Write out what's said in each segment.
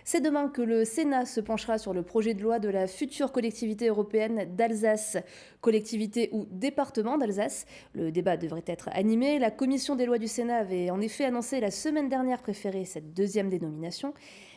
C'est demain que le Sénat se penchera sur le projet de loi de la future collectivité européenne d'Alsace, collectivité ou département d'Alsace. Le débat devrait être animé. La commission des lois du Sénat avait en effet annoncé la semaine dernière préférer cette deuxième dénomination.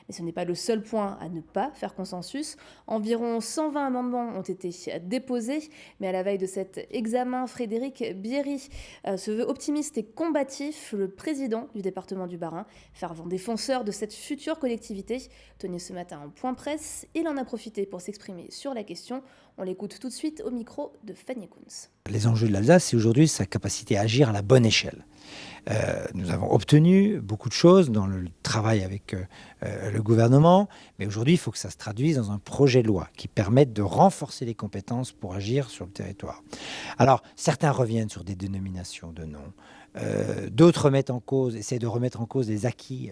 Mais ce n'est pas le seul point à ne pas faire consensus. Environ 120 amendements ont été déposés, mais à la veille de cet examen, Frédéric Bierry se veut optimiste et combatif. Le président du département du Bas-Rhin, fervent défenseur de cette future collectivité, tenait ce matin en point presse. Il en a profité pour s'exprimer sur la question. On l'écoute tout de suite au micro de Fanny Kunz. Les enjeux de l'Alsace, c'est aujourd'hui sa capacité à agir à la bonne échelle. Nous avons obtenu beaucoup de choses dans le travail avec le gouvernement, mais aujourd'hui, il faut que ça se traduise dans un projet de loi qui permette de renforcer les compétences pour agir sur le territoire. Alors, certains reviennent sur des dénominations de noms, d'autres essaient de remettre en cause les acquis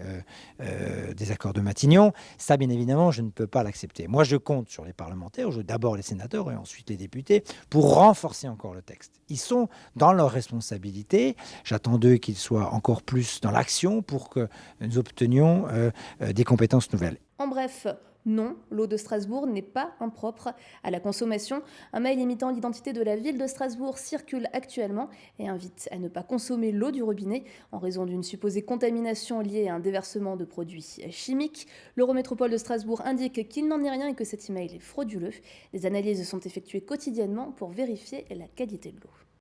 des accords de Matignon. Ça, bien évidemment, je ne peux pas l'accepter. Moi, je compte sur les parlementaires, d'abord les sénateurs et ensuite les députés, pour renforcer encore le texte. Ils sont dans leurs responsabilités. J'attends d'eux qu'ils soient encore plus dans l'action pour que nous obtenions des compétences nouvelles. En bref, non, l'eau de Strasbourg n'est pas impropre à la consommation. Un mail imitant l'identité de la ville de Strasbourg circule actuellement et invite à ne pas consommer l'eau du robinet en raison d'une supposée contamination liée à un déversement de produits chimiques. L'Eurométropole de Strasbourg indique qu'il n'en est rien et que cet email est frauduleux. Des analyses sont effectuées quotidiennement pour vérifier la qualité de l'eau.